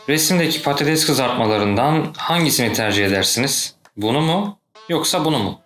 Resimdeki patates kızartmalarından hangisini tercih edersiniz? Bunu mu yoksa bunu mu?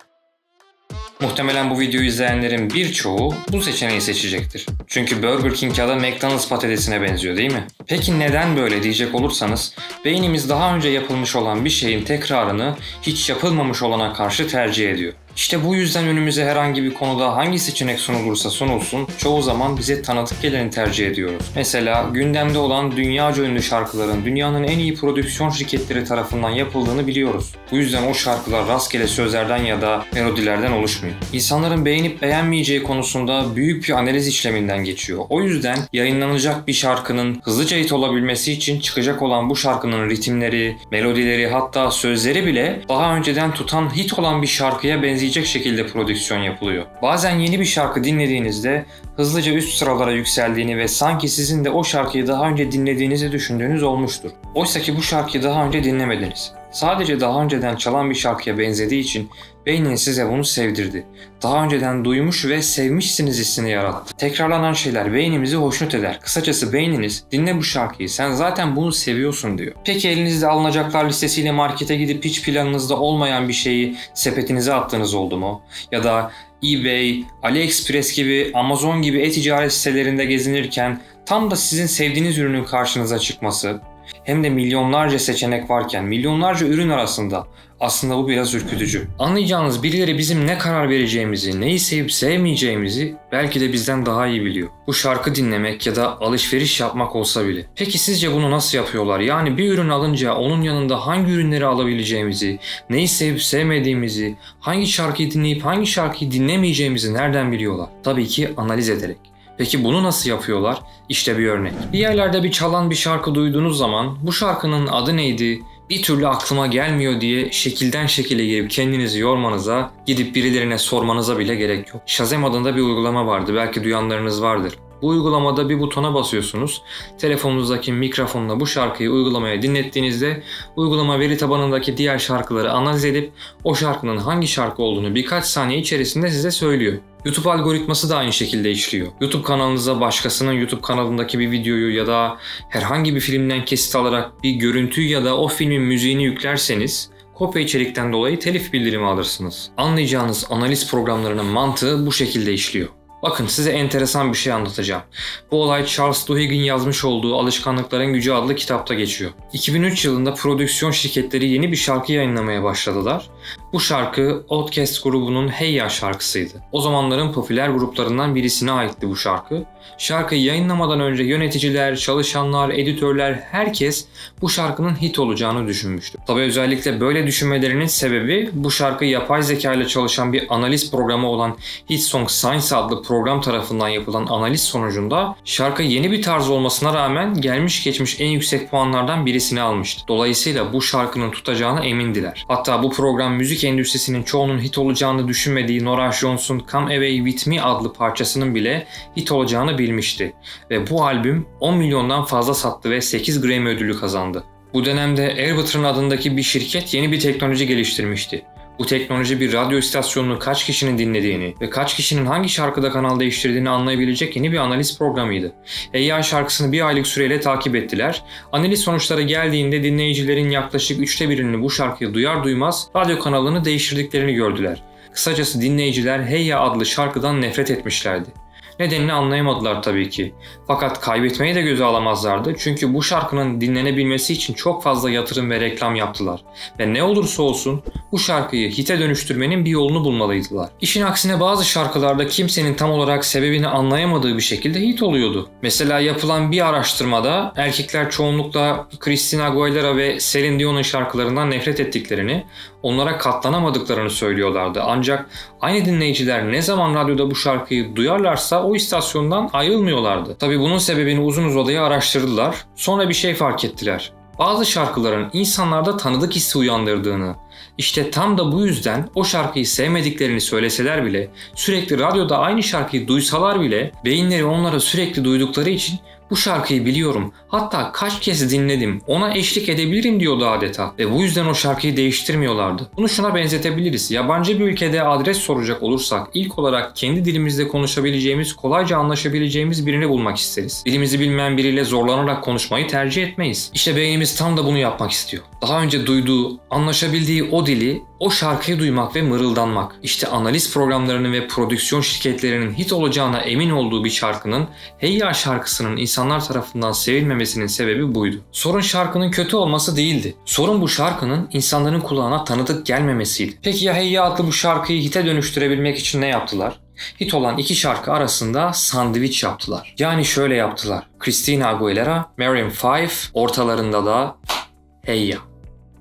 Muhtemelen bu videoyu izleyenlerin birçoğu bu seçeneği seçecektir. Çünkü Burger King ya da McDonald's patatesine benziyor değil mi? Peki neden böyle diyecek olursanız, beynimiz daha önce yapılmış olan bir şeyin tekrarını hiç yapılmamış olana karşı tercih ediyor. İşte bu yüzden önümüze herhangi bir konuda hangi seçenek sunulursa sunulsun çoğu zaman bize tanıdık geleni tercih ediyoruz. Mesela gündemde olan dünyaca ünlü şarkıların dünyanın en iyi prodüksiyon şirketleri tarafından yapıldığını biliyoruz. Bu yüzden o şarkılar rastgele sözlerden ya da melodilerden oluşmuyor. İnsanların beğenip beğenmeyeceği konusunda büyük bir analiz işleminden geçiyor. O yüzden yayınlanacak bir şarkının hızlıca hit olabilmesi için çıkacak olan bu şarkının ritimleri, melodileri, hatta sözleri bile daha önceden tutan hit olan bir şarkıya benzeyecek şekilde prodüksiyon yapılıyor. Bazen yeni bir şarkı dinlediğinizde hızlıca üst sıralara yükseldiğini ve sanki sizin de o şarkıyı daha önce dinlediğinizi düşündüğünüz olmuştur. Oysa ki bu şarkıyı daha önce dinlemediniz. Sadece daha önceden çalan bir şarkıya benzediği için beyniniz size bunu sevdirdi. Daha önceden duymuş ve sevmişsiniz hissini yarattı. Tekrarlanan şeyler beynimizi hoşnut eder. Kısacası beyniniz dinle bu şarkıyı, sen zaten bunu seviyorsun diyor. Peki elinizde alınacaklar listesiyle markete gidip hiç planınızda olmayan bir şeyi sepetinize attığınız oldu mu? Ya da eBay, AliExpress gibi, Amazon gibi e-ticaret sitelerinde gezinirken tam da sizin sevdiğiniz ürünün karşınıza çıkması, hem de milyonlarca seçenek varken milyonlarca ürün arasında, aslında bu biraz ürkütücü. Anlayacağınız, birileri bizim ne karar vereceğimizi, neyi sevip sevmeyeceğimizi belki de bizden daha iyi biliyor. Bu şarkı dinlemek ya da alışveriş yapmak olsa bile. Peki sizce bunu nasıl yapıyorlar? Yani bir ürün alınca onun yanında hangi ürünleri alabileceğimizi, neyi sevip sevmediğimizi, hangi şarkıyı dinleyip hangi şarkıyı dinlemeyeceğimizi nereden biliyorlar? Tabii ki analiz ederek. Peki bunu nasıl yapıyorlar? İşte bir örnek. Bir yerlerde bir çalan bir şarkı duyduğunuz zaman bu şarkının adı neydi? Bir türlü aklıma gelmiyor diye şekilden şekile girip kendinizi yormanıza, gidip birilerine sormanıza bile gerek yok. Shazam adında bir uygulama vardı. Belki duyanlarınız vardır. Bu uygulamada bir butona basıyorsunuz. Telefonunuzdaki mikrofonla bu şarkıyı uygulamaya dinlettiğinizde uygulama veri tabanındaki diğer şarkıları analiz edip o şarkının hangi şarkı olduğunu birkaç saniye içerisinde size söylüyor. YouTube algoritması da aynı şekilde işliyor. YouTube kanalınıza başkasının YouTube kanalındaki bir videoyu ya da herhangi bir filmden kesit alarak bir görüntüyü ya da o filmin müziğini yüklerseniz kopya içerikten dolayı telif bildirimi alırsınız. Anlayacağınız analiz programlarının mantığı bu şekilde işliyor. Bakın size enteresan bir şey anlatacağım. Bu olay Charles Duhigg'in yazmış olduğu Alışkanlıkların Gücü adlı kitapta geçiyor. 2003 yılında prodüksiyon şirketleri yeni bir şarkı yayınlamaya başladılar. Bu şarkı Outkast grubunun Hey Ya şarkısıydı. O zamanların popüler gruplarından birisine aitti bu şarkı. Şarkıyı yayınlamadan önce yöneticiler, çalışanlar, editörler, herkes bu şarkının hit olacağını düşünmüştü. Tabii özellikle böyle düşünmelerinin sebebi bu şarkı yapay zeka ile çalışan bir analiz programı olan Hit Song Science adlı program tarafından yapılan analiz sonucunda şarkı yeni bir tarz olmasına rağmen gelmiş geçmiş en yüksek puanlardan birisini almıştı. Dolayısıyla bu şarkının tutacağına emindiler. Hatta bu program müzik endüstrisinin çoğunun hit olacağını düşünmediği Norah Jones'un Come Away With Me adlı parçasının bile hit olacağını bilmişti. Ve bu albüm 10 milyondan fazla sattı ve 8 Grammy ödülü kazandı. Bu dönemde Airwater adındaki bir şirket yeni bir teknoloji geliştirmişti. Bu teknoloji bir radyo istasyonunu kaç kişinin dinlediğini ve kaç kişinin hangi şarkıda kanal değiştirdiğini anlayabilecek yeni bir analiz programıydı. Hey Ya şarkısını bir aylık süreyle takip ettiler. Analiz sonuçları geldiğinde dinleyicilerin yaklaşık 1/3'ünü bu şarkıyı duyar duymaz radyo kanalını değiştirdiklerini gördüler. Kısacası dinleyiciler Hey Ya adlı şarkıdan nefret etmişlerdi. Nedenini anlayamadılar tabii ki. Fakat kaybetmeyi de göze alamazlardı çünkü bu şarkının dinlenebilmesi için çok fazla yatırım ve reklam yaptılar. Ve ne olursa olsun bu şarkıyı hite dönüştürmenin bir yolunu bulmalıydılar. İşin aksine bazı şarkılarda kimsenin tam olarak sebebini anlayamadığı bir şekilde hit oluyordu. Mesela yapılan bir araştırmada erkekler çoğunlukla Christina Aguilera ve Celine Dion'un şarkılarından nefret ettiklerini, onlara katlanamadıklarını söylüyorlardı. Ancak aynı dinleyiciler ne zaman radyoda bu şarkıyı duyarlarsa o istasyondan ayrılmıyorlardı. Tabii bunun sebebini uzun uzadıya araştırdılar. Sonra bir şey fark ettiler. Bazı şarkıların insanlarda tanıdık hissi uyandırdığını, işte tam da bu yüzden o şarkıyı sevmediklerini söyleseler bile, sürekli radyoda aynı şarkıyı duysalar bile beyinleri onları sürekli duydukları için Bu şarkıyı biliyorum. Hatta kaç kez dinledim. Ona eşlik edebilirim diyordu adeta. Ve bu yüzden o şarkıyı değiştirmiyorlardı. Bunu şuna benzetebiliriz. Yabancı bir ülkede adres soracak olursak ilk olarak kendi dilimizde konuşabileceğimiz, kolayca anlaşabileceğimiz birini bulmak isteriz. Dilimizi bilmeyen biriyle zorlanarak konuşmayı tercih etmeyiz. İşte beynimiz tam da bunu yapmak istiyor. Daha önce duyduğu, anlaşabildiği o dili, o şarkıyı duymak ve mırıldanmak. İşte analiz programlarının ve prodüksiyon şirketlerinin hit olacağına emin olduğu bir şarkının, Hey Ya şarkısının insanlar tarafından sevilmemesinin sebebi buydu. Sorun şarkının kötü olması değildi. Sorun bu şarkının insanların kulağına tanıdık gelmemesiydi. Peki ya Hey Ya adlı bu şarkıyı hite dönüştürebilmek için ne yaptılar? Hit olan iki şarkı arasında sandviç yaptılar. Yani şöyle yaptılar. Christina Aguilera, Maroon 5, ortalarında da Hey Ya.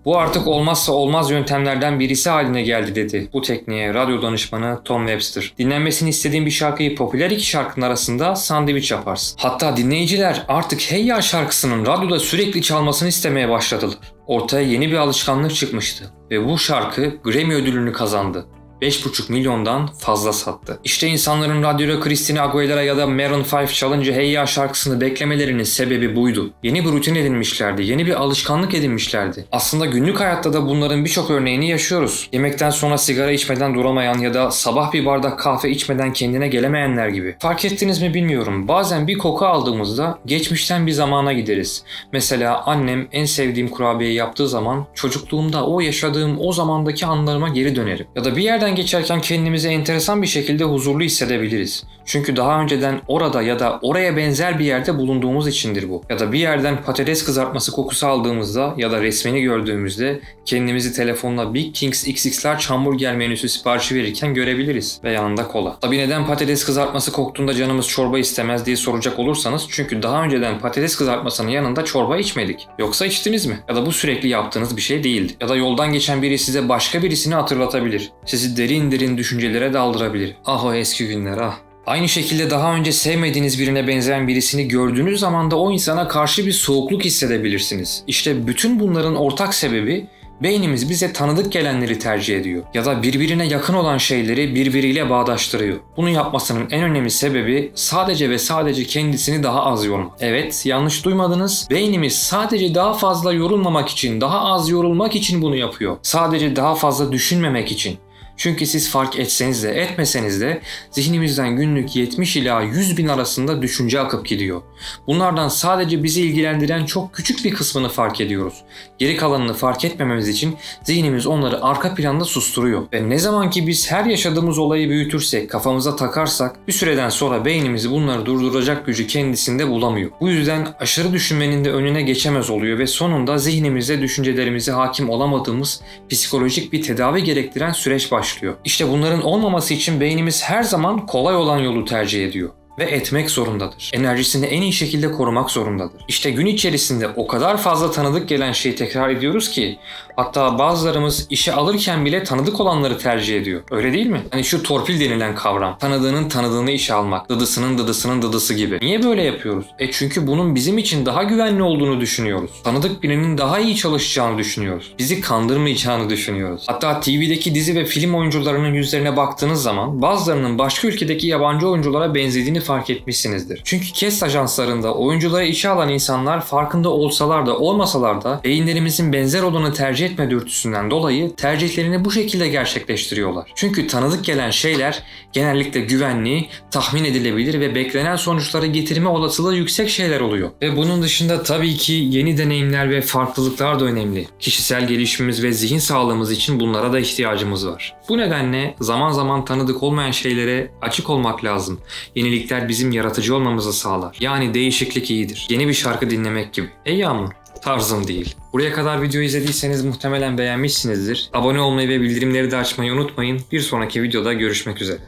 Bu artık olmazsa olmaz yöntemlerden birisi haline geldi dedi bu tekniğe radyo danışmanı Tom Webster. Dinlenmesini istediğin bir şarkıyı popüler iki şarkının arasında sandviç yaparsın. Hatta dinleyiciler artık Hey Ya şarkısının radyoda sürekli çalmasını istemeye başladılar. Ortaya yeni bir alışkanlık çıkmıştı ve bu şarkı Grammy ödülünü kazandı. 5,5 milyondan fazla sattı. İşte insanların radyoda Christina Aguilera ya da Maroon 5 çalınca Hey Ya şarkısını beklemelerinin sebebi buydu. Yeni bir rutin edinmişlerdi, yeni bir alışkanlık edinmişlerdi. Aslında günlük hayatta da bunların birçok örneğini yaşıyoruz. Yemekten sonra sigara içmeden duramayan ya da sabah bir bardak kahve içmeden kendine gelemeyenler gibi. Fark ettiniz mi bilmiyorum. Bazen bir koku aldığımızda geçmişten bir zamana gideriz. Mesela annem en sevdiğim kurabiyeyi yaptığı zaman çocukluğumda o yaşadığım o zamandaki anlarıma geri dönerim. Ya da bir yerden geçerken kendimizi enteresan bir şekilde huzurlu hissedebiliriz. Çünkü daha önceden orada ya da oraya benzer bir yerde bulunduğumuz içindir bu. Ya da bir yerden patates kızartması kokusu aldığımızda ya da resmini gördüğümüzde kendimizi telefonla Big Kings XX Large hamburger menüsü siparişi verirken görebiliriz. Ve yanında kola. Tabii neden patates kızartması koktuğunda canımız çorba istemez diye soracak olursanız çünkü daha önceden patates kızartmasının yanında çorba içmedik. Yoksa içtiniz mi? Ya da bu sürekli yaptığınız bir şey değildi. Ya da yoldan geçen biri size başka birisini hatırlatabilir. Sizi derin derin düşüncelere daldırabilir. Ah o eski günler ah. Aynı şekilde daha önce sevmediğiniz birine benzeyen birisini gördüğünüz zaman da o insana karşı bir soğukluk hissedebilirsiniz. İşte bütün bunların ortak sebebi beynimiz bize tanıdık gelenleri tercih ediyor ya da birbirine yakın olan şeyleri birbiriyle bağdaştırıyor. Bunu yapmasının en önemli sebebi sadece ve sadece kendisini daha az yormak. Evet, yanlış duymadınız. Beynimiz sadece daha fazla yorulmamak için, daha az yorulmak için bunu yapıyor. Sadece daha fazla düşünmemek için. Çünkü siz fark etseniz de etmeseniz de zihnimizden günlük 70 ila 100 bin arasında düşünce akıp gidiyor. Bunlardan sadece bizi ilgilendiren çok küçük bir kısmını fark ediyoruz. Geri kalanını fark etmememiz için zihnimiz onları arka planda susturuyor. Ve ne zaman ki biz her yaşadığımız olayı büyütürsek, kafamıza takarsak bir süreden sonra beynimiz bunları durduracak gücü kendisinde bulamıyor. Bu yüzden aşırı düşünmenin de önüne geçemez oluyor ve sonunda zihnimizde düşüncelerimize hakim olamadığımız psikolojik bir tedavi gerektiren süreç başlıyor. İşte bunların olmaması için beynimiz her zaman kolay olan yolu tercih ediyor. Ve etmek zorundadır. Enerjisini en iyi şekilde korumak zorundadır. İşte gün içerisinde o kadar fazla tanıdık gelen şeyi tekrar ediyoruz ki hatta bazılarımız işe alırken bile tanıdık olanları tercih ediyor. Öyle değil mi? Hani şu torpil denilen kavram. Tanıdığının tanıdığını işe almak. Dıdısının dıdısının dıdısı gibi. Niye böyle yapıyoruz? Çünkü bunun bizim için daha güvenli olduğunu düşünüyoruz. Tanıdık birinin daha iyi çalışacağını düşünüyoruz. Bizi kandırmayacağını düşünüyoruz. Hatta TV'deki dizi ve film oyuncularının yüzlerine baktığınız zaman bazılarının başka ülkedeki yabancı oyunculara benzediğini fark etmişsinizdir. Çünkü cast ajanslarında oyuncuları işe alan insanlar farkında olsalar da olmasalar da beyinlerimizin benzer olanı tercih etme dürtüsünden dolayı tercihlerini bu şekilde gerçekleştiriyorlar. Çünkü tanıdık gelen şeyler genellikle güvenli, tahmin edilebilir ve beklenen sonuçları getirme olasılığı yüksek şeyler oluyor. Ve bunun dışında tabii ki yeni deneyimler ve farklılıklar da önemli. Kişisel gelişimimiz ve zihin sağlığımız için bunlara da ihtiyacımız var. Bu nedenle zaman zaman tanıdık olmayan şeylere açık olmak lazım. Yenilikler bizim yaratıcı olmamızı sağlar. Yani değişiklik iyidir. Yeni bir şarkı dinlemek gibi. Ya mı? Tarzım değil. Buraya kadar videoyu izlediyseniz muhtemelen beğenmişsinizdir. Abone olmayı ve bildirimleri de açmayı unutmayın. Bir sonraki videoda görüşmek üzere.